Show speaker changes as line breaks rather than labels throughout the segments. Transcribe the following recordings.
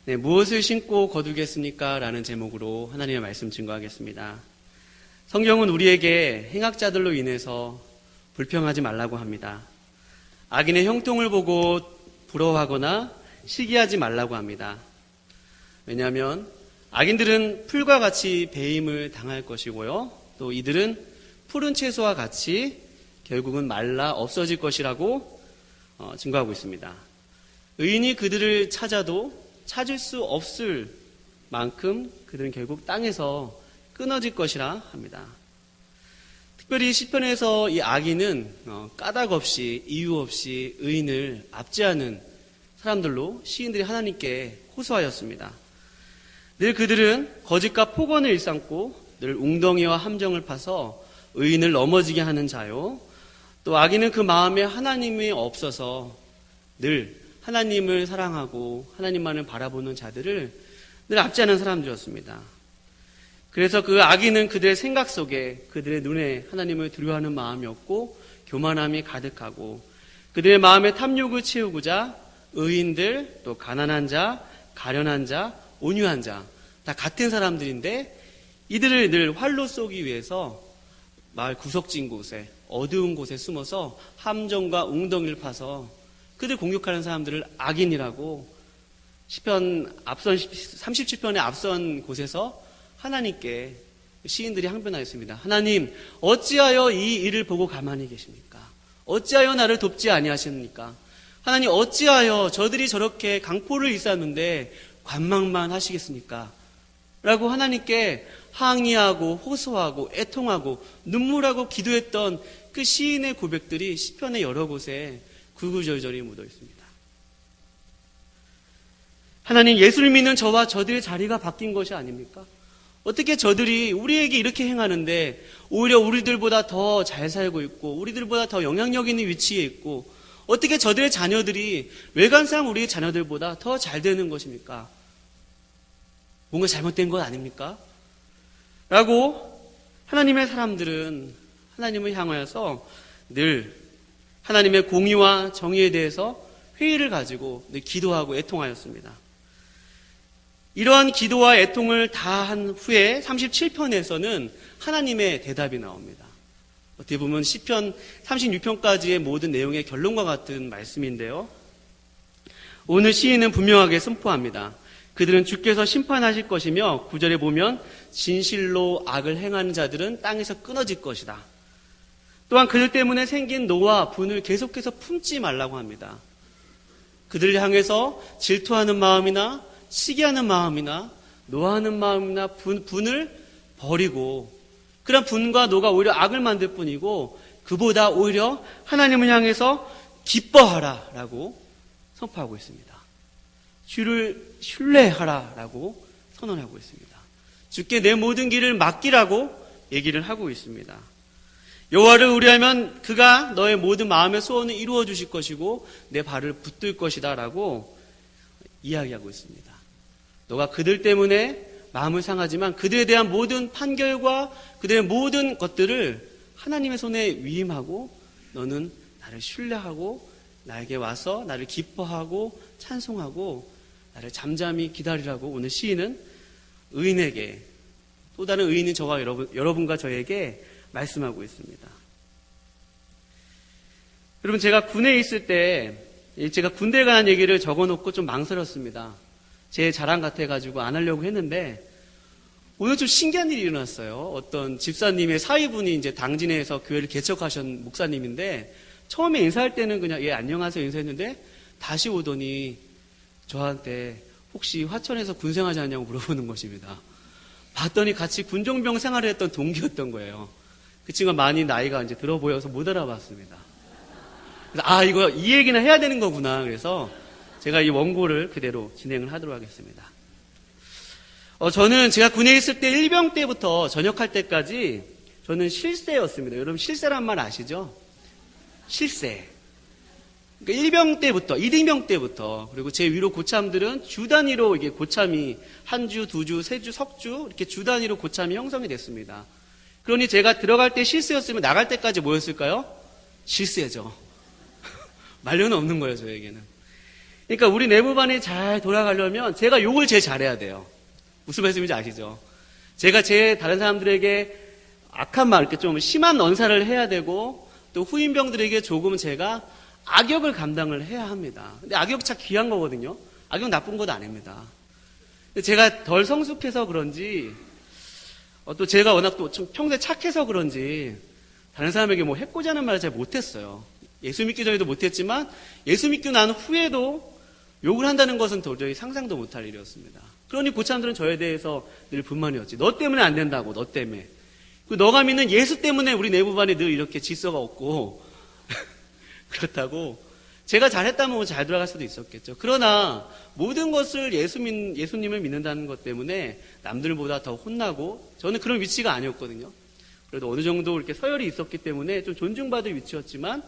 네, 무엇을 신고 거두겠습니까? 라는 제목으로 하나님의 말씀 증거하겠습니다. 성경은 우리에게 행악자들로 인해서 불평하지 말라고 합니다. 악인의 형통을 보고 부러워하거나 시기하지 말라고 합니다. 왜냐하면 악인들은 풀과 같이 배임을 당할 것이고요. 또 이들은 푸른 채소와 같이 결국은 말라 없어질 것이라고 증거하고 있습니다. 의인이 그들을 찾아도 찾을 수 없을 만큼 그들은 결국 땅에서 끊어질 것이라 합니다. 특별히 시편에서 이 악인은 까닭 없이 이유 없이 의인을 압제하는 사람들로 시인들이 하나님께 호소하였습니다. 늘 그들은 거짓과 폭언을 일삼고 늘 웅덩이와 함정을 파서 의인을 넘어지게 하는 자요. 또 악인은 그 마음에 하나님이 없어서 늘 하나님을 사랑하고 하나님만을 바라보는 자들을 늘 압제하는 사람들이었습니다. 그래서 그 악인은 그들의 생각 속에 그들의 눈에 하나님을 두려워하는 마음이었고 교만함이 가득하고 그들의 마음에 탐욕을 채우고자 의인들, 또 가난한 자, 가련한 자, 온유한 자 다 같은 사람들인데 이들을 늘 활로 쏘기 위해서 마을 구석진 곳에 어두운 곳에 숨어서 함정과 웅덩이를 파서 그들 공격하는 사람들을 악인이라고 시편 앞선 37편의 앞선 곳에서 하나님께 시인들이 항변하였습니다. 하나님, 어찌하여 이 일을 보고 가만히 계십니까? 어찌하여 나를 돕지 아니하십니까? 하나님, 어찌하여 저들이 저렇게 강포를 일삼는데 관망만 하시겠습니까? 라고 하나님께 항의하고 호소하고 애통하고 눈물하고 기도했던 그 시인의 고백들이 시편의 여러 곳에 구구절절히 묻어 있습니다. 하나님, 예수를 믿는 저와 저들의 자리가 바뀐 것이 아닙니까? 어떻게 저들이 우리에게 이렇게 행하는데 오히려 우리들보다 더 잘 살고 있고 우리들보다 더 영향력 있는 위치에 있고 어떻게 저들의 자녀들이 외관상 우리의 자녀들보다 더 잘 되는 것입니까? 뭔가 잘못된 것 아닙니까? 라고 하나님의 사람들은 하나님을 향하여서 늘 하나님의 공의와 정의에 대해서 회의를 가지고 늘 기도하고 애통하였습니다. 이러한 기도와 애통을 다 한 후에 37편에서는 하나님의 대답이 나옵니다. 어떻게 보면 시편 36편까지의 모든 내용의 결론과 같은 말씀인데요. 오늘 시인은 분명하게 선포합니다. 그들은 주께서 심판하실 것이며 9절에 보면 진실로 악을 행하는 자들은 땅에서 끊어질 것이다. 또한 그들 때문에 생긴 노와 분을 계속해서 품지 말라고 합니다. 그들을 향해서 질투하는 마음이나 시기하는 마음이나 노하는 마음이나 분을 버리고 그런 분과 노가 오히려 악을 만들 뿐이고 그보다 오히려 하나님을 향해서 기뻐하라라고 선포하고 있습니다. 주를 신뢰하라라고 선언하고 있습니다. 주께 내 모든 길을 맡기라고 얘기를 하고 있습니다. 여호와를 의뢰하면 그가 너의 모든 마음의 소원을 이루어 주실 것이고 내 발을 붙들 것이다 라고 이야기하고 있습니다. 너가 그들 때문에 마음을 상하지만 그들에 대한 모든 판결과 그들의 모든 것들을 하나님의 손에 위임하고 너는 나를 신뢰하고 나에게 와서 나를 기뻐하고 찬송하고 나를 잠잠히 기다리라고 오늘 시인은 의인에게 또 다른 의인인 저와 여러분과 저에게 말씀하고 있습니다. 여러분, 제가 군에 있을 때 제가 군대에 관한 얘기를 적어놓고 좀 망설였습니다. 제 자랑 같아가지고 안 하려고 했는데 오늘 좀 신기한 일이 일어났어요. 어떤 집사님의 사위분이 이제 당진에서 교회를 개척하신 목사님인데 처음에 인사할 때는 그냥 예 안녕하세요 인사했는데 다시 오더니 저한테 혹시 화천에서 군 생활하지 않냐고 물어보는 것입니다. 봤더니 같이 군종병 생활을 했던 동기였던 거예요. 그 친구가 많이 나이가 이제 들어 보여서 못 알아봤습니다. 그래서 이거 이 얘기는 해야 되는 거구나. 그래서 제가 이 원고를 그대로 진행을 하도록 하겠습니다. 저는 제가 군에 있을 때 일병 때부터 전역할 때까지 저는 실세였습니다. 여러분 실세란 말 아시죠? 실세. 그러니까 1병 때부터, 1인병 때부터, 그리고 제 위로 고참들은 주 단위로 이게 고참이 한 주, 두 주, 세 주, 석 주, 이렇게 주 단위로 고참이 형성이 됐습니다. 그러니 제가 들어갈 때 실세였으면 나갈 때까지 뭐였을까요? 실세죠. 말려는 없는 거예요, 저에게는. 그러니까 우리 내무반이 잘 돌아가려면 제가 욕을 제일 잘해야 돼요. 무슨 말씀인지 아시죠? 제가 다른 사람들에게 악한 말, 이렇게 좀 심한 언사를 해야 되고, 또 후임병들에게 조금 제가 악역을 감당을 해야 합니다. 근데 악역 참 귀한 거거든요. 악역 나쁜 것도 아닙니다. 근데 제가 덜 성숙해서 그런지, 또 제가 워낙 또 평소에 착해서 그런지, 다른 사람에게 뭐 해코지하는 말을 잘 못했어요. 예수 믿기 전에도 못했지만, 예수 믿고 난 후에도 욕을 한다는 것은 도저히 상상도 못할 일이었습니다. 그러니 고참들은 저에 대해서 늘 불만이었지. 너 때문에 안 된다고, 너 때문에. 너가 믿는 예수 때문에 우리 내부반이 늘 이렇게 질서가 없고, 그렇다고. 제가 잘했다면 잘 돌아갈 수도 있었겠죠. 그러나 모든 것을 예수님을 믿는다는 것 때문에 남들보다 더 혼나고, 저는 그런 위치가 아니었거든요. 그래도 어느 정도 이렇게 서열이 있었기 때문에 좀 존중받을 위치였지만,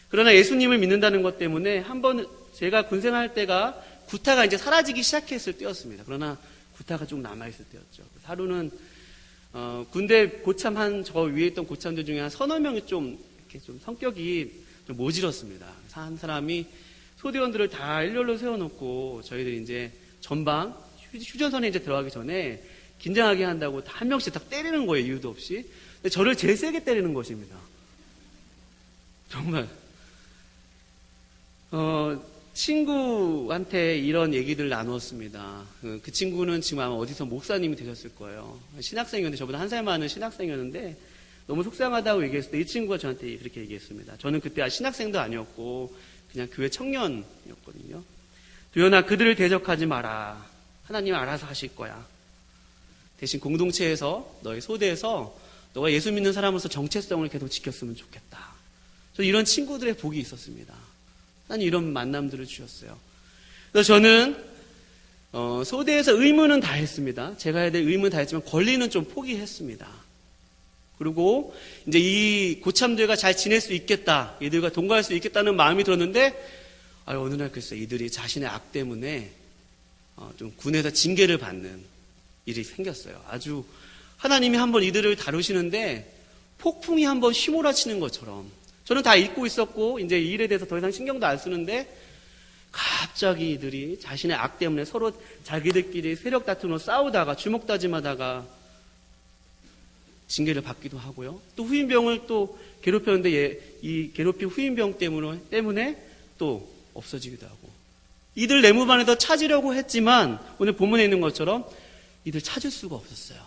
그러나 예수님을 믿는다는 것 때문에 한번 제가 군생활 때가 구타가 이제 사라지기 시작했을 때였습니다. 그러나 구타가 좀 남아있을 때였죠. 하루는 군대 고참 저 위에 있던 고참들 중에 한 서너 명이 좀 이렇게 좀 성격이 좀 모질었습니다. 한 사람이 소대원들을 다 일렬로 세워놓고 저희들이 이제 전방 휴전선에 이제 들어가기 전에 긴장하게 한다고 다 한 명씩 딱 때리는 거예요. 이유도 없이. 근데 저를 제일 세게 때리는 것입니다. 정말. 친구한테 이런 얘기들 나누었습니다. 그 친구는 지금 아마 어디서 목사님이 되셨을 거예요. 신학생이었는데, 저보다 한 살 많은 신학생이었는데, 너무 속상하다고 얘기했을 때 이 친구가 저한테 그렇게 얘기했습니다. 저는 그때 신학생도 아니었고, 그냥 교회 청년이었거든요. 두현아, 그들을 대적하지 마라. 하나님 알아서 하실 거야. 대신 공동체에서, 너의 소대에서, 너가 예수 믿는 사람으로서 정체성을 계속 지켰으면 좋겠다. 저는 이런 친구들의 복이 있었습니다. 하나님 이런 만남들을 주셨어요. 그래서 저는 소대에서 의무는 다 했습니다. 제가 해야 될 의무는 다 했지만 권리는 좀 포기했습니다. 그리고 이제 이 고참들과 잘 지낼 수 있겠다, 이들과 동거할 수 있겠다는 마음이 들었는데, 어느 날 글쎄 이들이 자신의 악 때문에 좀 군에서 징계를 받는 일이 생겼어요. 아주 하나님이 한번 이들을 다루시는데 폭풍이 한번 휘몰아치는 것처럼. 저는 다 잊고 있었고 이제 이 일에 대해서 더 이상 신경도 안 쓰는데, 갑자기 이들이 자신의 악 때문에 서로 자기들끼리 세력 다툼으로 싸우다가 주먹다짐하다가 징계를 받기도 하고요. 또 후임병을 또 괴롭혔는데 이 괴롭힌 후임병 때문에 또 없어지기도 하고, 이들 내무반에서 찾으려고 했지만 오늘 본문에 있는 것처럼 이들 찾을 수가 없었어요.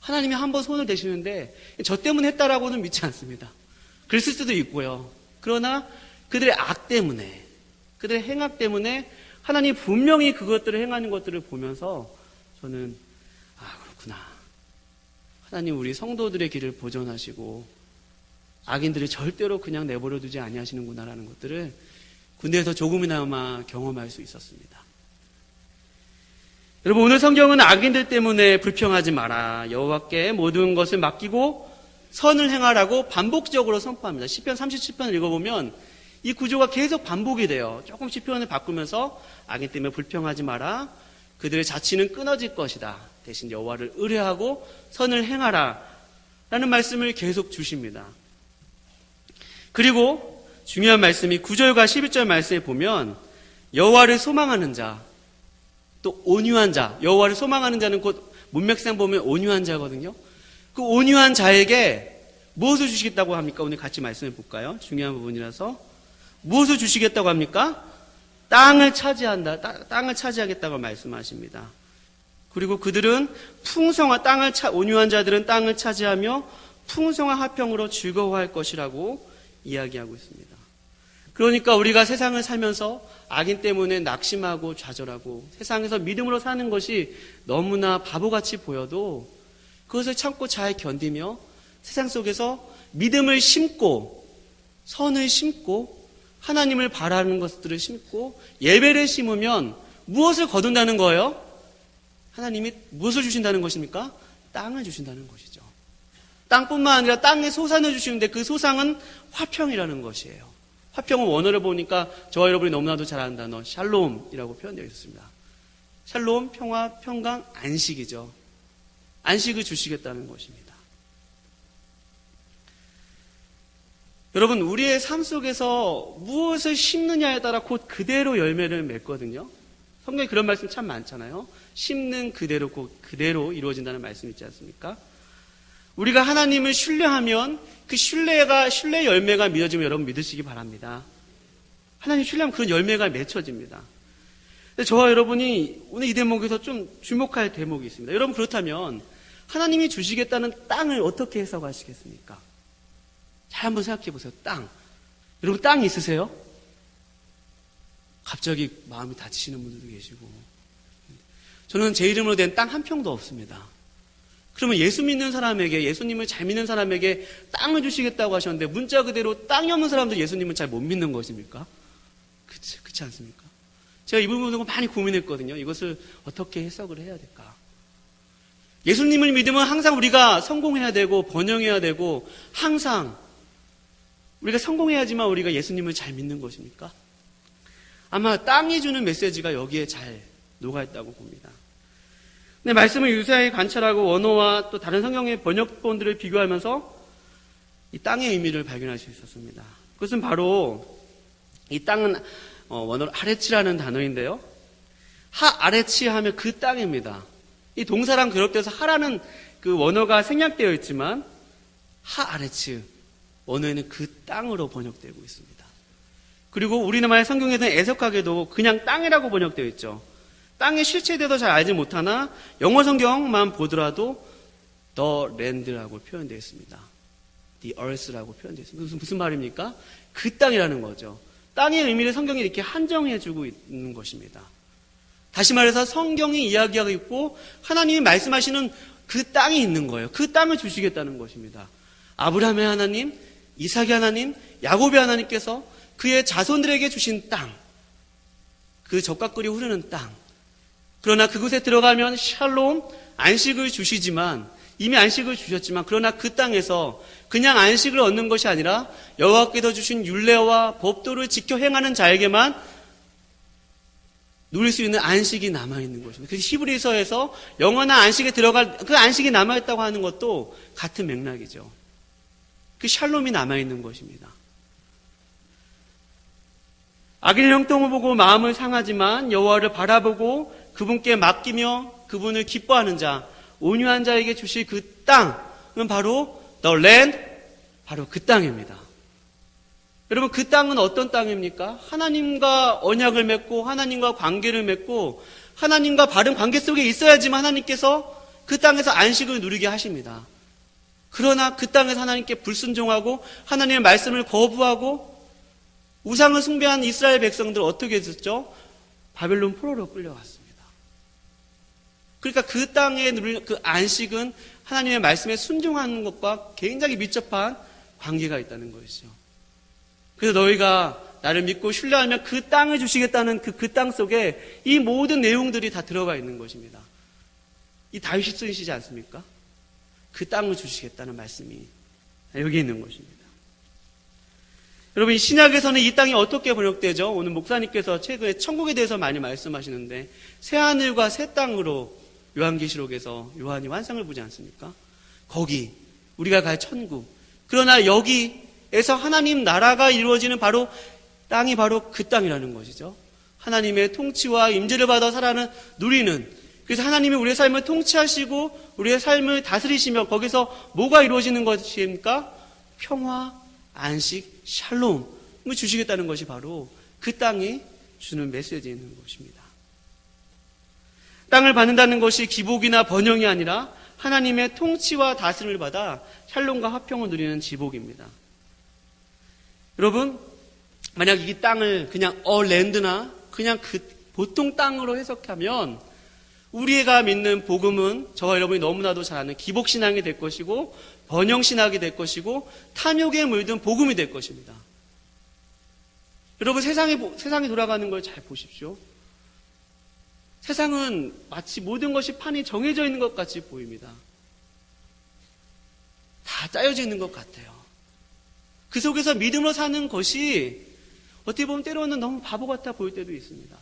하나님이 한번 손을 대시는데 저 때문에 했다라고는 믿지 않습니다. 그랬을 수도 있고요. 그러나 그들의 악 때문에, 그들의 행악 때문에 하나님이 분명히 그것들을 행하는 것들을 보면서 저는 그렇구나. 하나님 우리 성도들의 길을 보존하시고 악인들을 절대로 그냥 내버려 두지 아니하시는구나라는 것들을 군대에서 조금이나마 경험할 수 있었습니다. 여러분, 오늘 성경은 악인들 때문에 불평하지 마라, 여호와께 모든 것을 맡기고 선을 행하라고 반복적으로 선포합니다. 시편 37편을 읽어보면 이 구조가 계속 반복이 돼요. 조금 시편을 바꾸면서 악인 때문에 불평하지 마라, 그들의 자치는 끊어질 것이다, 대신 여호와를 의뢰하고 선을 행하라 라는 말씀을 계속 주십니다. 그리고 중요한 말씀이 9절과 11절 말씀에 보면 여호와를 소망하는 자, 또 온유한 자, 여호와를 소망하는 자는 곧 문맥상 보면 온유한 자거든요. 그 온유한 자에게 무엇을 주시겠다고 합니까? 오늘 같이 말씀해 볼까요? 중요한 부분이라서. 무엇을 주시겠다고 합니까? 땅을 차지하겠다고 말씀하십니다. 그리고 그들은 온유한 자들은 땅을 차지하며 풍성한 화평으로 즐거워할 것이라고 이야기하고 있습니다. 그러니까 우리가 세상을 살면서 악인 때문에 낙심하고 좌절하고 세상에서 믿음으로 사는 것이 너무나 바보같이 보여도 그것을 참고 잘 견디며 세상 속에서 믿음을 심고 선을 심고 하나님을 바라는 것들을 심고 예배를 심으면 무엇을 거둔다는 거예요? 하나님이 무엇을 주신다는 것입니까? 땅을 주신다는 것이죠. 땅뿐만 아니라 땅에 소산을 주시는데 그 소상은 화평이라는 것이에요. 화평은 원어를 보니까 저와 여러분이 너무나도 잘 아는 단어 샬롬이라고 표현되어 있습니다. 샬롬, 평화, 평강, 안식이죠. 안식을 주시겠다는 것입니다. 여러분, 우리의 삶 속에서 무엇을 심느냐에 따라 곧 그대로 열매를 맺거든요. 성경에 그런 말씀 참 많잖아요. 심는 그대로 곧 그대로 이루어진다는 말씀 있지 않습니까? 우리가 하나님을 신뢰하면 그 신뢰의 열매가 맺어지면 여러분 믿으시기 바랍니다. 하나님 신뢰하면 그런 열매가 맺혀집니다. 근데 저와 여러분이 오늘 이 대목에서 좀 주목할 대목이 있습니다. 여러분, 그렇다면 하나님이 주시겠다는 땅을 어떻게 해석하시겠습니까? 잘 한번 생각해 보세요. 땅. 여러분, 땅 있으세요? 갑자기 마음이 다치시는 분들도 계시고. 저는 제 이름으로 된 땅 한 평도 없습니다. 그러면 예수 믿는 사람에게, 예수님을 잘 믿는 사람에게 땅을 주시겠다고 하셨는데 문자 그대로 땅이 없는 사람도 예수님을 잘 못 믿는 것입니까? 그렇지 않습니까? 제가 이 부분을 많이 고민했거든요. 이것을 어떻게 해석을 해야 될까? 예수님을 믿으면 항상 우리가 성공해야 되고 번영해야 되고 항상 우리가 성공해야지만 우리가 예수님을 잘 믿는 것입니까? 아마 땅이 주는 메시지가 여기에 잘 녹아있다고 봅니다. 근데 말씀을 유사히 관찰하고 원어와 또 다른 성경의 번역본들을 비교하면서 이 땅의 의미를 발견할 수 있었습니다. 그것은 바로 이 땅은 원어로 아레치라는 단어인데요. 아레치 하면 그 땅입니다. 이 동사랑 결합돼서 하라는 그 원어가 생략되어 있지만 아레치 원어에는 그 땅으로 번역되고 있습니다. 그리고 우리나라의 성경에서는 애석하게도 그냥 땅이라고 번역되어 있죠. 땅의 실체에 대해서 잘 알지 못하나 영어 성경만 보더라도 the land라고 표현되어 있습니다. the earth라고 표현되어 있습니다. 무슨 말입니까? 그 땅이라는 거죠. 땅의 의미를 성경이 이렇게 한정해주고 있는 것입니다. 다시 말해서 성경이 이야기하고 있고 하나님이 말씀하시는 그 땅이 있는 거예요. 그 땅을 주시겠다는 것입니다. 아브라함의 하나님, 이삭의 하나님, 야곱의 하나님께서 그의 자손들에게 주신 땅, 그 젖과 꿀이 흐르는 땅. 그러나 그곳에 들어가면 샬롬, 안식을 주시지만 이미 안식을 주셨지만 그러나 그 땅에서 그냥 안식을 얻는 것이 아니라 여호와께서 주신 율례와 법도를 지켜 행하는 자에게만 누릴 수 있는 안식이 남아있는 것입니다. 그래서 히브리서에서 영원한 안식에 들어갈 그 안식이 남아있다고 하는 것도 같은 맥락이죠. 그 샬롬이 남아있는 것입니다. 악인의 형통을 보고 마음을 상하지만 여호와를 바라보고 그분께 맡기며 그분을 기뻐하는 자, 온유한 자에게 주실 그 땅은 바로 the land, 바로 그 땅입니다. 여러분, 그 땅은 어떤 땅입니까? 하나님과 언약을 맺고 하나님과 관계를 맺고 하나님과 바른 관계 속에 있어야지만 하나님께서 그 땅에서 안식을 누리게 하십니다. 그러나 그 땅에서 하나님께 불순종하고 하나님의 말씀을 거부하고 우상을 숭배한 이스라엘 백성들 어떻게 했었죠? 바벨론 포로로 끌려갔습니다. 그러니까 그 땅에 누리는 그 안식은 하나님의 말씀에 순종하는 것과 굉장히 밀접한 관계가 있다는 것이죠. 그래서 너희가 나를 믿고 신뢰하면 그 땅을 주시겠다는 그 땅 속에 이 모든 내용들이 다 들어가 있는 것입니다. 이 다윗이 쓰시지 않습니까? 그 땅을 주시겠다는 말씀이 여기 있는 것입니다. 여러분, 이 신약에서는 이 땅이 어떻게 번역되죠? 오늘 목사님께서 최근에 천국에 대해서 많이 말씀하시는데 새하늘과 새 땅으로 요한계시록에서 요한이 환상을 보지 않습니까? 거기 우리가 갈 천국. 그러나 여기에서 하나님 나라가 이루어지는 바로 땅이 바로 그 땅이라는 것이죠. 하나님의 통치와 임재를 받아 살아는 누리는, 그래서 하나님이 우리의 삶을 통치하시고 우리의 삶을 다스리시며 거기서 뭐가 이루어지는 것입니까? 평화, 안식, 샬롬을 주시겠다는 것이 바로 그 땅이 주는 메시지인 것입니다. 땅을 받는다는 것이 기복이나 번영이 아니라 하나님의 통치와 다스림을 받아 샬롬과 화평을 누리는 지복입니다. 여러분, 만약 이 땅을 그냥 랜드나 그냥 그 보통 땅으로 해석하면 우리가 믿는 복음은 저와 여러분이 너무나도 잘 아는 기복신앙이 될 것이고 번영신학이 될 것이고 탐욕에 물든 복음이 될 것입니다. 여러분, 세상이 돌아가는 걸 잘 보십시오. 세상은 마치 모든 것이 판이 정해져 있는 것 같이 보입니다. 다 짜여져 있는 것 같아요. 그 속에서 믿음으로 사는 것이 어떻게 보면 때로는 너무 바보 같아 보일 때도 있습니다.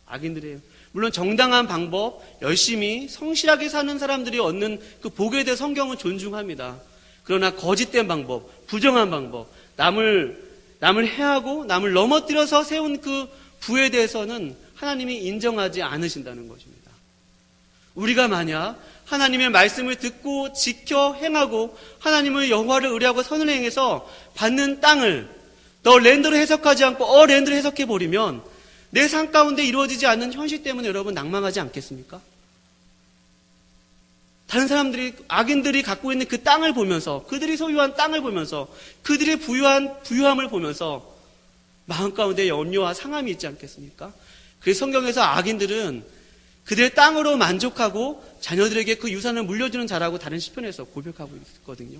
악인들이에요. 물론 정당한 방법, 열심히 성실하게 사는 사람들이 얻는 그 복에 대해 성경은 존중합니다. 그러나 거짓된 방법, 부정한 방법, 남을 해하고 남을 넘어뜨려서 세운 그 부에 대해서는 하나님이 인정하지 않으신다는 것입니다. 우리가 만약 하나님의 말씀을 듣고 지켜 행하고 하나님을 여호와를 의뢰하고 선을 행해서 받는 땅을 너 랜드로 해석하지 않고 랜드로 해석해버리면 내 삶 가운데 이루어지지 않는 현실 때문에 여러분 낭망하지 않겠습니까? 다른 사람들이, 악인들이 갖고 있는 그 땅을 보면서, 그들이 소유한 땅을 보면서, 그들의 부유함을 보면서 마음 가운데 염려와 상함이 있지 않겠습니까? 그래서 성경에서 악인들은 그들의 땅으로 만족하고 자녀들에게 그 유산을 물려주는 자라고 다른 시편에서 고백하고 있거든요.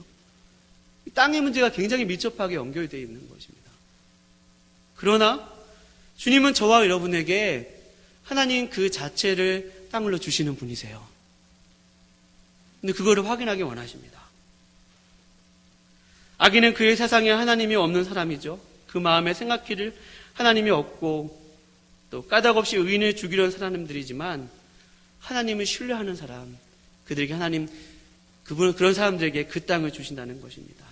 땅의 문제가 굉장히 밀접하게 연결되어 있는 것입니다. 그러나 주님은 저와 여러분에게 하나님 그 자체를 땅으로 주시는 분이세요. 근데 그거를 확인하기 원하십니다. 악인은 그의 세상에 하나님이 없는 사람이죠. 그 마음에 생각기를 하나님이 없고 또 까닭없이 의인을 죽이려는 사람들이지만 하나님을 신뢰하는 사람, 그들에게 하나님, 그런 사람들에게 그 땅을 주신다는 것입니다.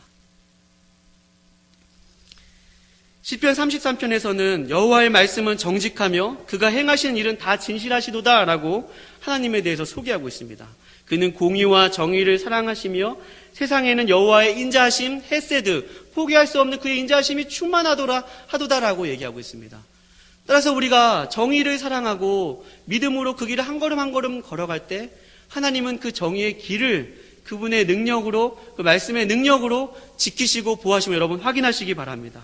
시편 33편에서는 여호와의 말씀은 정직하며 그가 행하시는 일은 다 진실하시도다라고 하나님에 대해서 소개하고 있습니다. 그는 공의와 정의를 사랑하시며 세상에는 여호와의 인자하심, 헤세드, 포기할 수 없는 그의 인자하심이 충만하도다라고 얘기하고 있습니다. 따라서 우리가 정의를 사랑하고 믿음으로 그 길을 한 걸음 한 걸음 걸어갈 때 하나님은 그 정의의 길을 그분의 능력으로, 그 말씀의 능력으로 지키시고 보호하시면 여러분 확인하시기 바랍니다.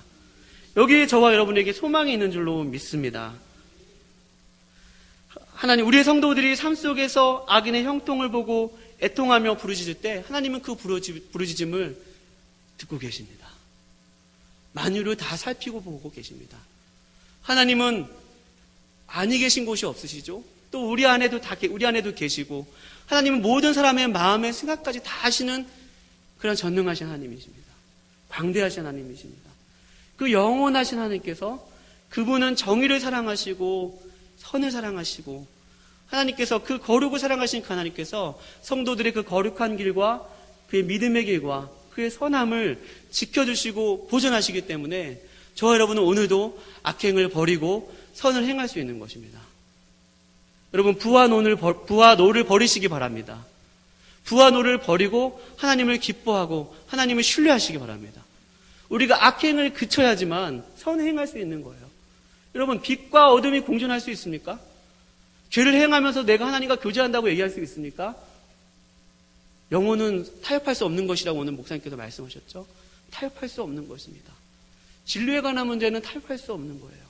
여기에 저와 여러분에게 소망이 있는 줄로 믿습니다. 하나님, 우리의 성도들이 삶 속에서 악인의 형통을 보고 애통하며 부르짖을 때 하나님은 그 부르짖음을 듣고 계십니다. 만유를 다 살피고 보고 계십니다. 하나님은 아니 계신 곳이 없으시죠? 또 우리 안에도 계시고 하나님은 모든 사람의 마음의 생각까지 다 아시는 그런 전능하신 하나님이십니다. 광대하신 하나님이십니다. 그 영원하신 하나님께서 그분은 정의를 사랑하시고 선을 사랑하시고 하나님께서 그 거룩을 사랑하신 그 하나님께서 성도들의 그 거룩한 길과 그의 믿음의 길과 그의 선함을 지켜주시고 보존하시기 때문에 저와 여러분은 오늘도 악행을 버리고 선을 행할 수 있는 것입니다. 여러분, 부와 노를 버리시기 바랍니다. 부와 노를 버리고 하나님을 기뻐하고 하나님을 신뢰하시기 바랍니다. 우리가 악행을 그쳐야지만 선을 행할 수 있는 거예요. 여러분, 빛과 어둠이 공존할 수 있습니까? 죄를 행하면서 내가 하나님과 교제한다고 얘기할 수 있습니까? 영혼은 타협할 수 없는 것이라고 오늘 목사님께서 말씀하셨죠? 타협할 수 없는 것입니다. 진리에 관한 문제는 타협할 수 없는 거예요.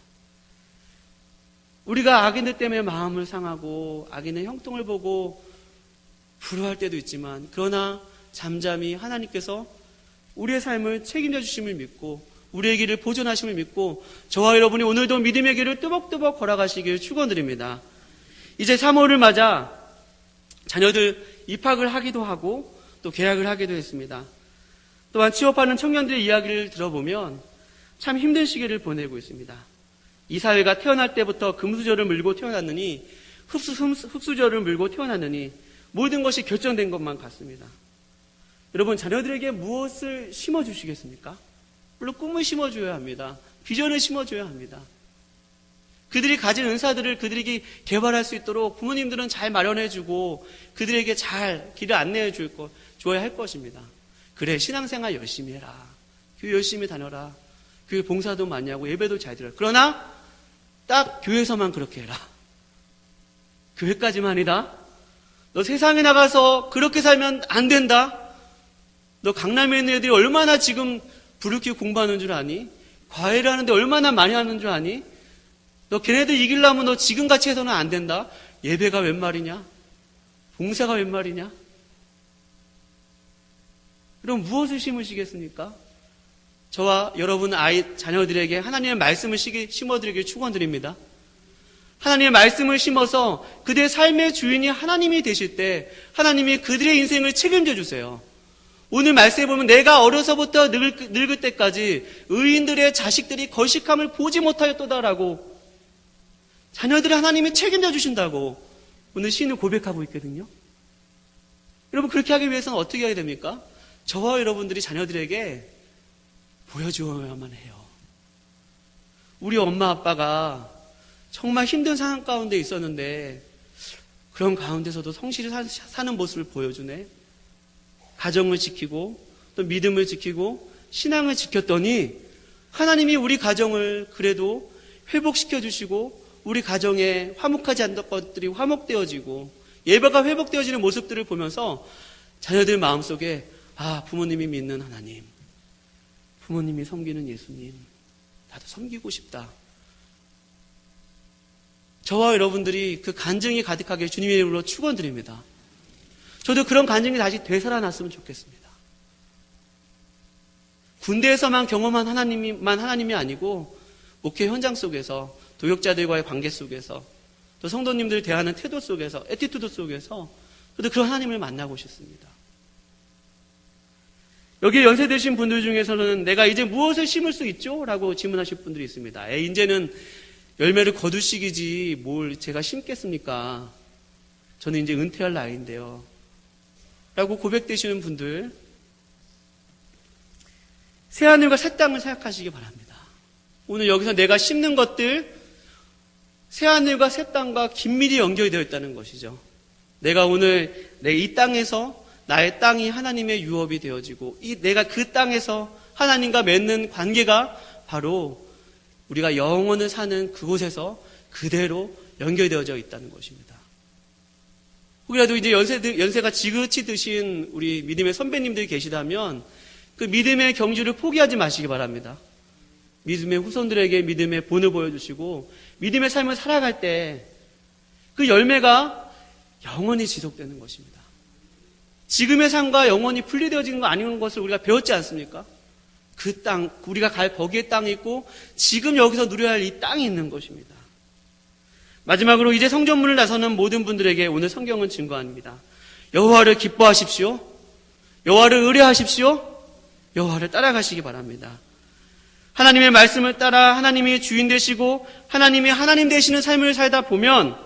우리가 악인들 때문에 마음을 상하고 악인의 형통을 보고 불효할 때도 있지만, 그러나 잠잠히 하나님께서 우리의 삶을 책임져 주심을 믿고 우리의 길을 보존하심을 믿고 저와 여러분이 오늘도 믿음의 길을 뚜벅뚜벅 걸어가시길 축원드립니다. 이제 3월을 맞아 자녀들 입학을 하기도 하고 또 계약을 하기도 했습니다. 또한 취업하는 청년들의 이야기를 들어보면 참 힘든 시기를 보내고 있습니다. 이 사회가 태어날 때부터 금수저를 물고 태어났느니 흙수저를 물고 태어났느니 모든 것이 결정된 것만 같습니다. 여러분, 자녀들에게 무엇을 심어주시겠습니까? 물론 꿈을 심어줘야 합니다. 비전을 심어줘야 합니다. 그들이 가진 은사들을 그들에게 개발할 수 있도록 부모님들은 잘 마련해주고 그들에게 잘 길을 줘야 할 것입니다. 그래, 신앙생활 열심히 해라. 교회 열심히 다녀라. 교회 봉사도 많이 하고 예배도 잘 드려라. 그러나 딱 교회에서만 그렇게 해라. 교회까지만이다. 너 세상에 나가서 그렇게 살면 안 된다. 너 강남에 있는 애들이 얼마나 지금 부르키 공부하는 줄 아니? 과외를 하는데 얼마나 많이 하는 줄 아니? 너 걔네들 이기려면 너 지금같이 해서는 안 된다. 예배가 웬 말이냐? 봉사가 웬 말이냐? 그럼 무엇을 심으시겠습니까? 저와 여러분 자녀들에게 하나님의 말씀을 심어드리길 축원드립니다. 하나님의 말씀을 심어서 그들의 삶의 주인이 하나님이 되실 때 하나님이 그들의 인생을 책임져 주세요. 오늘 말씀에 보면 내가 어려서부터 늙을 때까지 의인들의 자식들이 거식함을 보지 못하였도다라고 자녀들을 하나님이 책임져 주신다고 오늘 시인을 고백하고 있거든요. 여러분, 그렇게 하기 위해서는 어떻게 해야 됩니까? 저와 여러분들이 자녀들에게 보여줘야만 해요. 우리 엄마 아빠가 정말 힘든 상황 가운데 있었는데 그런 가운데서도 성실히 사는 모습을 보여주네. 가정을 지키고 또 믿음을 지키고 신앙을 지켰더니 하나님이 우리 가정을 그래도 회복시켜 주시고 우리 가정에 화목하지 않던 것들이 화목되어지고 예배가 회복되어지는 모습들을 보면서 자녀들 마음속에 부모님이 믿는 하나님, 부모님이 섬기는 예수님, 나도 섬기고 싶다. 저와 여러분들이 그 간증이 가득하게 주님의 이름으로 축원드립니다. 저도 그런 간증이 다시 되살아났으면 좋겠습니다. 군대에서만 경험한 하나님이 아니고 목회 현장 속에서 도역자들과의 관계 속에서 또 성도님들 대하는 태도 속에서 애티튜드 속에서 저도 그런 하나님을 만나고 싶습니다. 여기 연세 드신 분들 중에서는 내가 이제 무엇을 심을 수 있죠? 라고 질문하실 분들이 있습니다. 이제는 열매를 거둘 시기지 뭘 제가 심겠습니까? 저는 이제 은퇴할 나이인데요. 라고 고백되시는 분들, 새하늘과 새 땅을 생각하시기 바랍니다. 오늘 여기서 내가 심는 것들, 새하늘과 새 땅과 긴밀히 연결되어 있다는 것이죠. 내가 오늘 내 이 땅에서 나의 땅이 하나님의 유업이 되어지고 내가 그 땅에서 하나님과 맺는 관계가 바로 우리가 영원을 사는 그곳에서 그대로 연결되어져 있다는 것입니다. 혹이라도 이제 연세가 지긋이 드신 우리 믿음의 선배님들이 계시다면 그 믿음의 경주를 포기하지 마시기 바랍니다. 믿음의 후손들에게 믿음의 본을 보여주시고 믿음의 삶을 살아갈 때 그 열매가 영원히 지속되는 것입니다. 지금의 삶과 영원히 분리되어지는 거 아닌 것을 우리가 배웠지 않습니까? 그 땅, 우리가 갈 거기에 땅이 있고 지금 여기서 누려야 할 이 땅이 있는 것입니다. 마지막으로 이제 성전문을 나서는 모든 분들에게 오늘 성경은 증거합니다. 여호와를 기뻐하십시오. 여호와를 의뢰하십시오. 여호와를 따라가시기 바랍니다. 하나님의 말씀을 따라 하나님이 주인 되시고 하나님이 하나님 되시는 삶을 살다 보면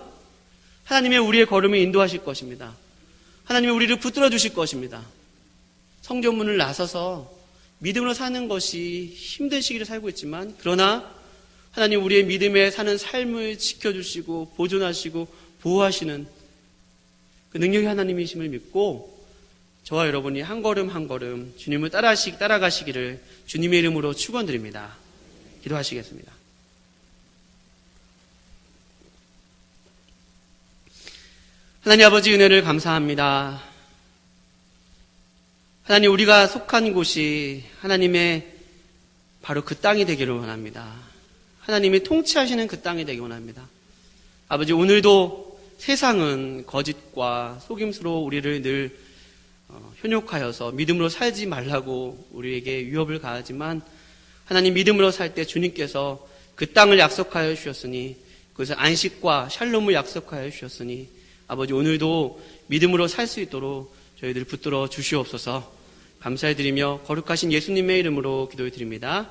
하나님이 우리의 걸음을 인도하실 것입니다. 하나님이 우리를 붙들어 주실 것입니다. 성전문을 나서서 믿음으로 사는 것이 힘든 시기를 살고 있지만 그러나 하나님 우리의 믿음에 사는 삶을 지켜주시고 보존하시고 보호하시는 그 능력의 하나님이심을 믿고 저와 여러분이 한 걸음 한 걸음 주님을 따라가시기를 주님의 이름으로 축원드립니다. 기도하시겠습니다. 하나님 아버지 은혜를 감사합니다. 하나님 우리가 속한 곳이 하나님의 바로 그 땅이 되기를 원합니다. 하나님이 통치하시는 그 땅이 되기 원합니다. 아버지 오늘도 세상은 거짓과 속임수로 우리를 늘 현혹하여서 믿음으로 살지 말라고 우리에게 위협을 가하지만 하나님 믿음으로 살 때 주님께서 그 땅을 약속하여 주셨으니 그것을 안식과 샬롬을 약속하여 주셨으니 아버지 오늘도 믿음으로 살 수 있도록 저희들 붙들어 주시옵소서. 감사드리며 거룩하신 예수님의 이름으로 기도드립니다.